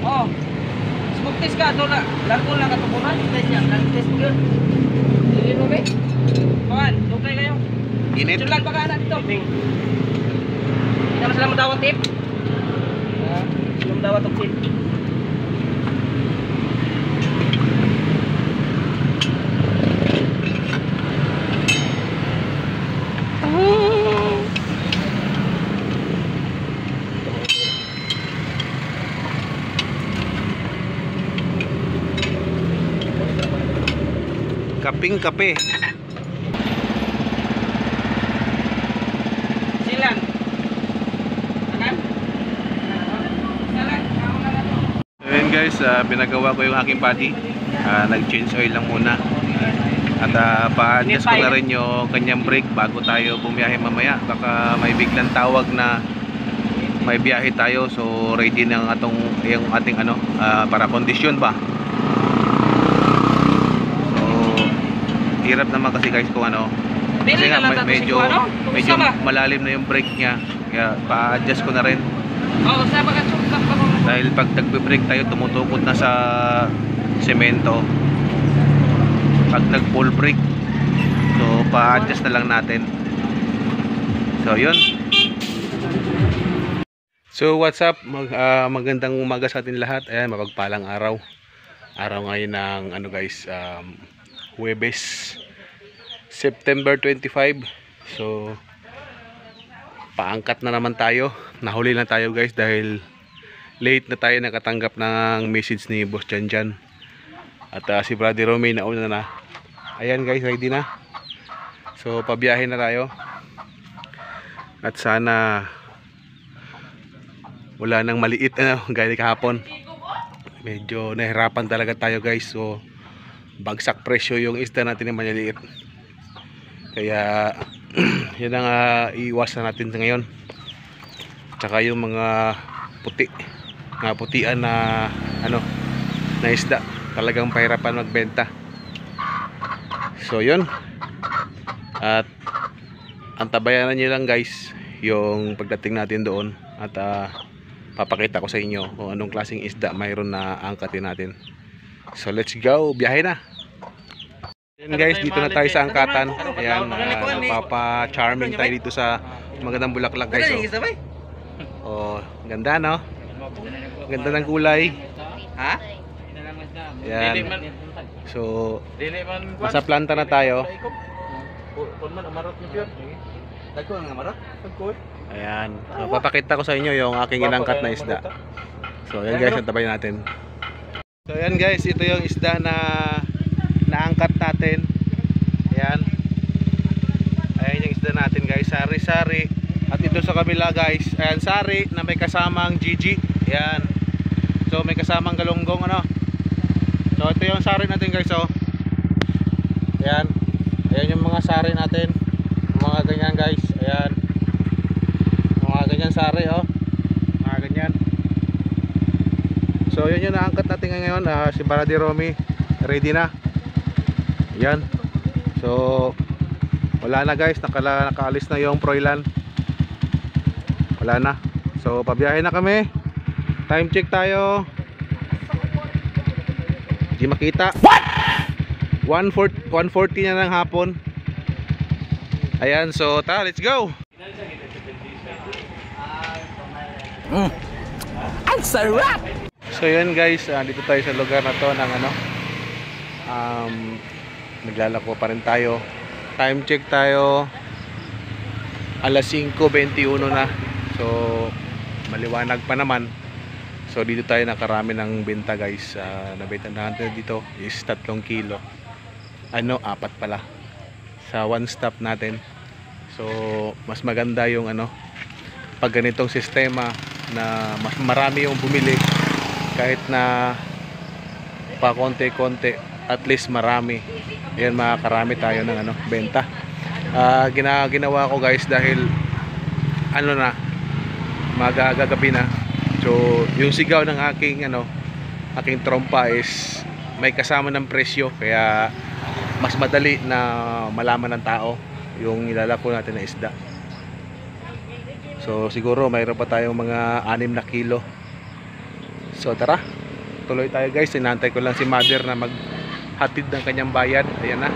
Oh. Smoke test ka to na. Largo lang katubunan. Test niya. Test mo yun. Hindi mo ba? Pakan, dugay kayo. Init. Sulan pa ka na dito. Hindi naman sila madawat tip. Sila madawat og tip. Kaping kape. Silan. Anan? Silan. Ayan guys, pinagawa ko yung aking body. Nag-change oil lang muna. At pa-adjust ko na rin yung kanyang brake bago tayo bumiyahe mamaya. Baka may biglang tawag na may biyahe tayo. So ready na yung ating para kondisyon ba. Hirap naman kasi guys kung kasi nga medyo malalim na yung brake niya, kaya pa-adjust ko na rin. Oo, sa mga tsukak pa mo. Dahil pag nagbe-brake tayo tumutukod na sa semento pag nag-full brake, so pa-adjust na lang natin. So yun. So what's up, magandang umaga sa atin lahat. Ayan, mapagpalang araw ngayon ng guys, Huwebes, September 25. So paangkat na naman tayo. Nahuli lang tayo guys dahil late na tayo nakatanggap ng message ni Boss Janjan. At si Brother Romy nauna na. Ayan guys, ready na. So pabiyahe na tayo. At sana wala nang maliit gaya kahapon. Medyo nahirapan talaga tayo guys. So bagsak presyo yung isda natin na maliliit. Kaya yun ang iiwasan natin ngayon. Tsaka yung mga putian na na isda, talagang pahirapan magbenta. So yun. At antabayanan nyo lang guys yung pagdating natin doon. At papakita ko sa inyo kung anong klaseng isda mayroon na angkatin natin. So let's go, biyahe na. Ayan guys, dito na tayo sa angkatan. Ayan, papa-charming tayo dito sa magandang bulaklak guys. Oh, ganda no? Ganda ng kulay. Ha? Ayan. So, nasa planta na tayo. Ayan. So, papakita ko sa inyo yung aking inangkat na isda. So, ayan guys, antabayan natin. So ayan guys, ito yung isda na naangkat natin. Ayan. Ayan yung isda natin guys, sari-sari. At ito sa kabila guys, ayan, sari na may kasamang Gigi. Ayan. So may kasamang galunggong So ito yung sari natin guys, oh. Ayan. Ayan yung mga sari natin. Mga ganyan guys. Ayan. Mga ganyan sari, oh. Mga ganyan. So yun yung naangkat natin ngayon. Si Brother Romy ready na. Yan. So wala na guys, nakaalis na yung Froilan. Wala na. So pabiyahe na kami. Time check tayo. Di makita. What? 1:40 na ng hapon. Ayan, so tara, let's go. Ang sarap. So yun guys, dito tayo sa lugar na to ng naglalako pa rin tayo. Time check tayo, alas 5:21 na. So maliwanag pa naman. So dito tayo nakarami ng benta guys. Nabenta natin dito is 3 kilo. 4 pala sa one stop natin. So mas maganda yung pag ganitong sistema na mas marami yung bumili. Kahit na pa konti-konti, at least marami. Ayan, makakarami tayo ng benta. Ginawa ko guys dahil magagabi na. So yung sigaw ng aking trompa is may kasama ng presyo, kaya mas madali na malaman ng tao yung ilalako natin na isda. So siguro mayroon pa tayong mga 6 na kilo So tara, tuloy tayo guys. Inantay ko lang si mother na maghatid ng kanyang bayad. Ayan na.